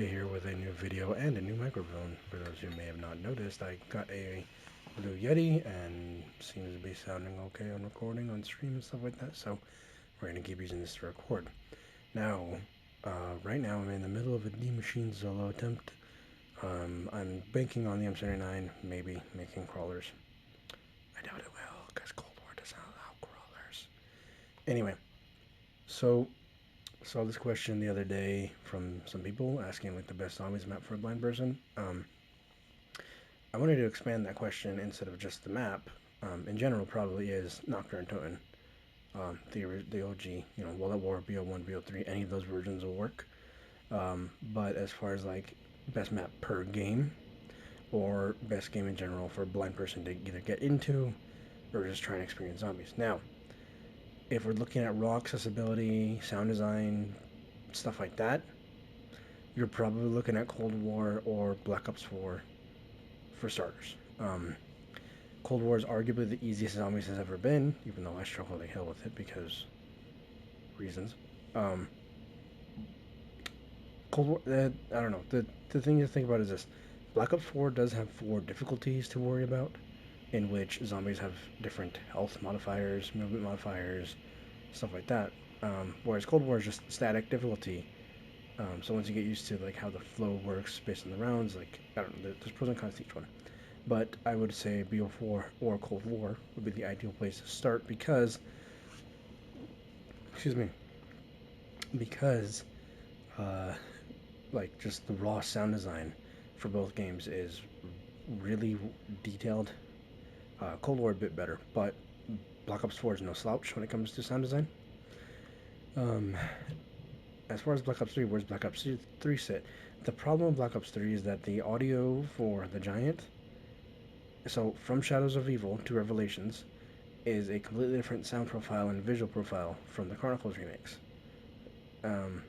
Here with a new video and a new microphone. For those who may have not noticed, I got a Blue Yeti and seems to be sounding okay on recording, on stream and stuff like that. So we're gonna keep using this to record. Now, right now I'm in the middle of a D Machine solo attempt. I'm banking on the M79, maybe making crawlers. I doubt it will, because Cold War doesn't allow crawlers. Anyway, so saw this question the other day from some people asking like the best zombies map for a blind person. I wanted to expand that question instead of just the map. In general, probably is Nocturne Toten. The OG, World at War, BO1, BO3, any of those versions will work. But as far as like best map per game or best game in general for a blind person to either get into or just try and experience zombies. Now, if we're looking at raw accessibility, sound design, stuff like that, you're probably looking at Cold War or Black Ops 4 for starters. Cold War is arguably the easiest zombies has ever been, even though I struggle like hell with it because reasons. Um, Cold War, I don't know. The thing to think about is this: Black Ops 4 does have four difficulties to worry about, in which zombies have different health modifiers, movement modifiers, stuff like that. Whereas Cold War is just static difficulty. So once you get used to like how the flow works based on the rounds, like I don't know, there's pros and cons to each one. But I would say BO4 or Cold War would be the ideal place to start because, excuse me, because uh, like just the raw sound design for both games is really detailed. Cold War a bit better, but Black Ops 4 is no slouch when it comes to sound design. Um, as far as Black Ops 3, where's Black Ops 3 sit? The problem with Black Ops 3 is that the audio for the Giant, so from Shadows of Evil to Revelations, is a completely different sound profile and visual profile from the Chronicles remakes, um,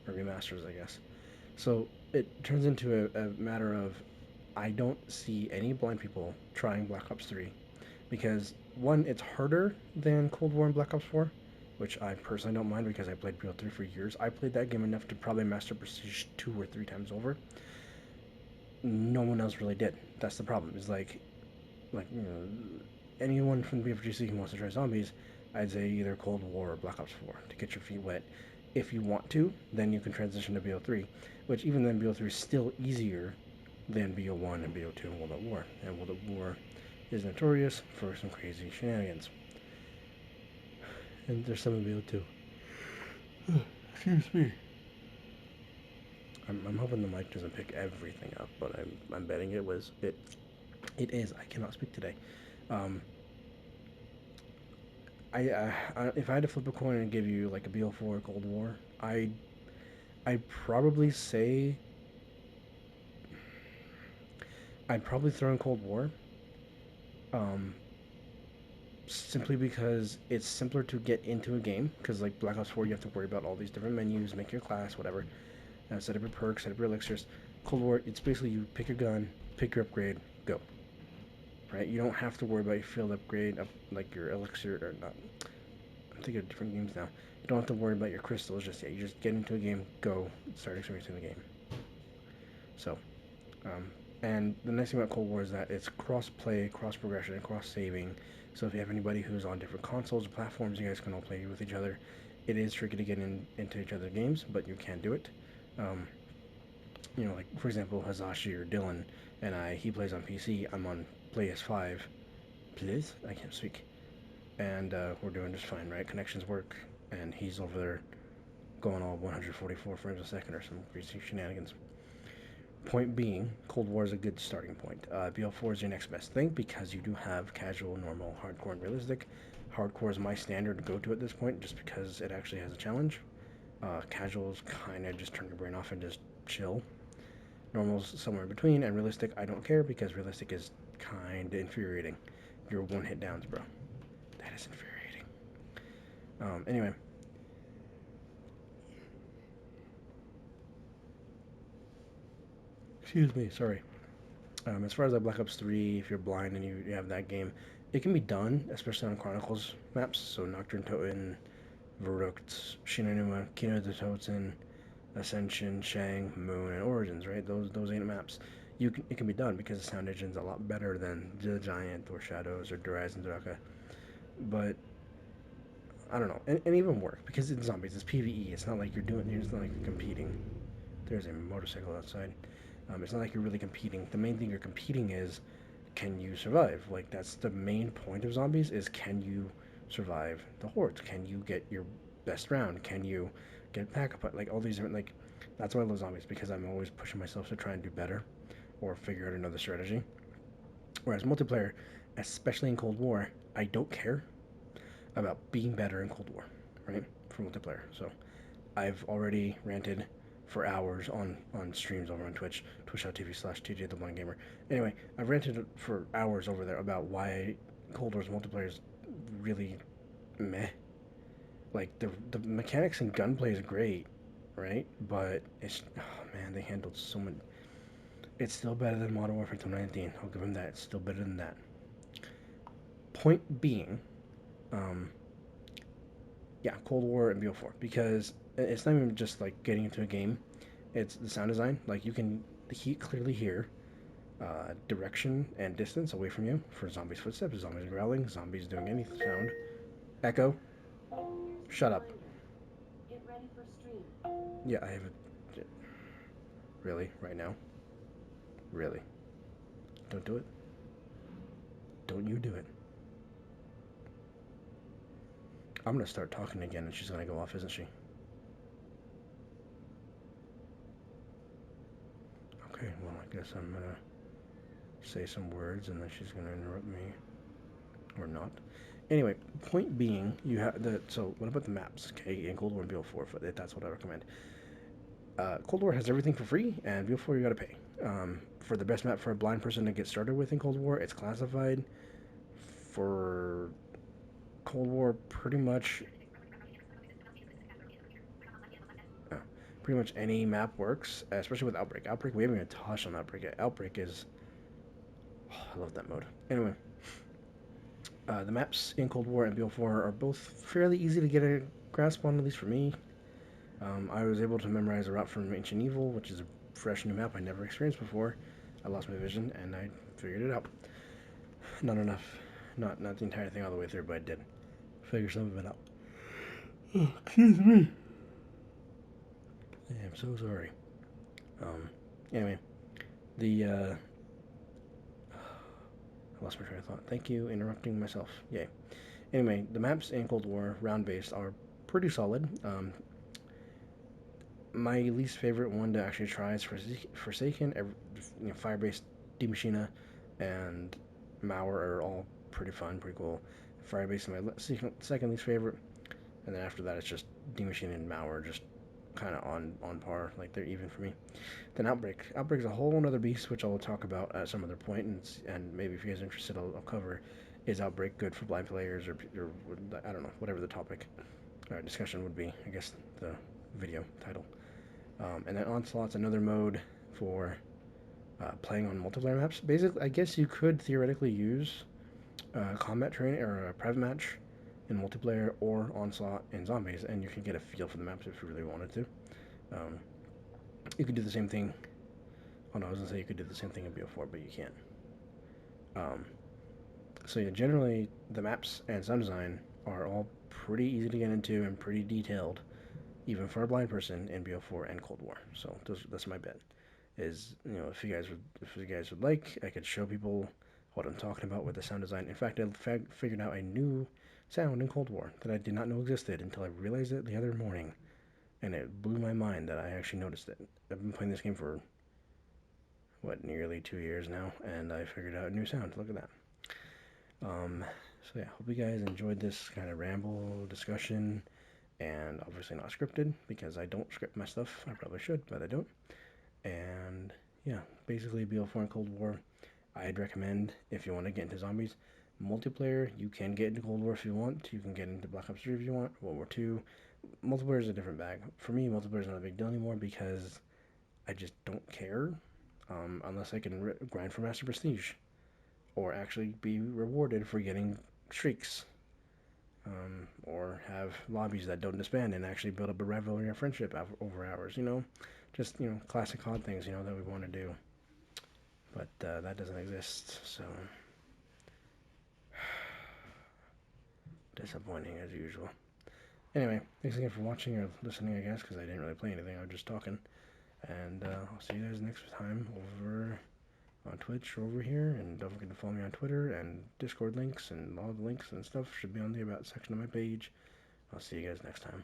or remasters, I guess. So it turns into a matter of I don't see any blind people trying Black Ops 3 because one, it's harder than Cold War and Black Ops 4, which I personally don't mind because I played BO3 for years. I played that game enough to probably master Prestige 2 or 3 times over. No one else really did. That's the problem. Is like anyone from the BFGC who wants to try zombies, I'd say either Cold War or Black Ops 4 to get your feet wet. If you want to, then you can transition to BO3, which even then BO3 is still easier than BO1 and BO2 and World at War. And World at War is notorious for some crazy shenanigans. And there's some in BO2. Excuse me. I'm hoping the mic doesn't pick everything up, but I'm betting it is. I cannot speak today. Um, if I had to flip a coin and give you like a BO4 Cold War, I'd probably say I'd probably throw in Cold War. Um, Simply because it's simpler to get into a game. Because like Black Ops 4, you have to worry about all these different menus, make your class, whatever, set up your perks, set up your elixirs. Cold War, it's basically you pick your gun, pick your upgrade, go. Right? You don't have to worry about your field upgrade, like your elixir or not. I'm thinking of different games now. You don't have to worry about your crystals just yet. You just get into a game, go, start experiencing the game. So, um, and the nice thing about Cold War is that it's cross play, cross progression, and cross saving. So if you have anybody who's on different consoles or platforms, you guys can all play with each other. It is tricky to get into each other's games, but you can do it. Um, like for example, Hazashi or Dylan and he plays on PC. I'm on PS5. Please, I can't speak, and we're doing just fine, right? Connections work, and he's over there going all 144 frames a second or some crazy shenanigans. Point being, Cold War is a good starting point. BL4 is your next best thing because you do have casual, normal, hardcore, and realistic. Hardcore is my standard to go to at this point just because it actually has a challenge. Casual is kind of just turn your brain off and just chill. Normal's somewhere in between, and realistic, I don't care because realistic is kind of infuriating. You're one hit downs, bro. That is infuriating. Anyway, excuse me, sorry. As far as like Black Ops 3, if you're blind and you have that game, it can be done, especially on Chronicles maps. So Nocturne Toten, Verrucht, Shinonuma, Kino de Toten, Ascension, Shang, Moon, and Origins, right? Those 8 maps. It can be done because the sound engine's a lot better than the Giant or Shadows or Duraz and Duraka. But I don't know, and even work because it's zombies. It's PVE. It's not like you're doing. It's not like you're competing. There's a motorcycle outside. It's not like you're really competing. The main thing you're competing is, can you survive? Like that's the main point of zombies is, can you survive the hordes? Can you get your best round? Can you get pack up? Like all these different like that's why I love zombies because I'm always pushing myself to try and do better or figure out another strategy. Whereas multiplayer, especially in Cold War, I don't care about being better in Cold War, right? For multiplayer. So I've already ranted for hours on streams over on Twitch, twitch.tv/TJ the Blind Gamer. Anyway, I've ranted for hours over there about why Cold War's multiplayer is really meh. Like the mechanics and gunplay is great, right? But it's oh man, they handled so much. It's still better than Modern Warfare 2019. I'll give them that. It's still better than that. Point being, um, yeah, Cold War and BO4 because it's not even just like getting into a game. It's the sound design. Like you can clearly hear direction and distance away from you for zombies' footsteps, zombies growling, zombies doing any sound. Echo, shut up. Yeah, I have a. Really? Right now? Really? Don't do it. Don't you do it. I'm gonna start talking again and she's gonna go off, isn't she? Okay, well, I guess I'm gonna say some words and then she's gonna interrupt me. Or not. Anyway, point being, you have the. So, what about the maps? Okay, in Cold War and BO4, that's what I recommend. Cold War has everything for free, and BO4 you gotta pay. For the best map for a blind person to get started with in Cold War, it's classified. For Cold War, uh, pretty much any map works, especially with Outbreak. Outbreak, we haven't even touched on Outbreak yet. Outbreak is, oh, I love that mode. Anyway, the maps in Cold War and BO4 are both fairly easy to get a grasp on, at least for me. I was able to memorize a route from Ancient Evil, which is a fresh new map I never experienced before. I lost my vision and I figured it out. Not enough, not the entire thing all the way through, but I did figure some of it out. Oh, excuse me. I'm so sorry. Um, anyway, the I lost my train of thought. Thank you, interrupting myself. Yay. Anyway, the maps in Cold War round based are pretty solid. My least favorite one to actually try is Forsaken. Fire-based D Machina and Mauer are all pretty fun, pretty cool. Fire-based is my second least favorite, and then after that it's just D Machina and Mauer just kind of on par, like they're even for me. Then Outbreak. Outbreak's a whole other beast, which I'll talk about at some other point, and maybe if you guys are interested, I'll cover. Is Outbreak good for blind players, or I don't know, whatever the topic discussion would be. I guess the video title. And then Onslaught's another mode for playing on multiplayer maps. Basically, I guess you could theoretically use combat training or a private match in multiplayer or Onslaught in zombies, and you can get a feel for the maps if you really wanted to. Um, you could do the same thing. Oh no, I was gonna say you could do the same thing in BO4, but you can't. Um, so yeah, generally the maps and sound design are all pretty easy to get into and pretty detailed, even for a blind person in BO4 and Cold War. So that's my bet. Is if you guys would like, I could show people what I'm talking about with the sound design. In fact, I figured out a new sound in Cold War that I did not know existed until I realized it the other morning, and it blew my mind that I actually noticed it. I've been playing this game for what, nearly 2 years now, and I figured out a new sound. Look at that. So yeah, hope you guys enjoyed this kind of ramble discussion, and obviously not scripted because I don't script my stuff. I probably should, but I don't. And yeah, basically BO4 and Cold War, I'd recommend if you want to get into zombies. Multiplayer, you can get into Cold War if you want. You can get into Black Ops 3 if you want. World War 2. Multiplayer is a different bag. For me, multiplayer is not a big deal anymore because I just don't care unless I can grind for Master Prestige or actually be rewarded for getting streaks. or have lobbies that don't disband and actually build up a rivalry and friendship over hours. Just classic COD things that we want to do, but that doesn't exist. So disappointing as usual. Anyway, thanks again for watching or listening, I guess, because I didn't really play anything. I was just talking. And I'll see you guys next time over on Twitch or over here. And don't forget to follow me on Twitter, and Discord links and all the links and stuff should be on the About section of my page. I'll see you guys next time.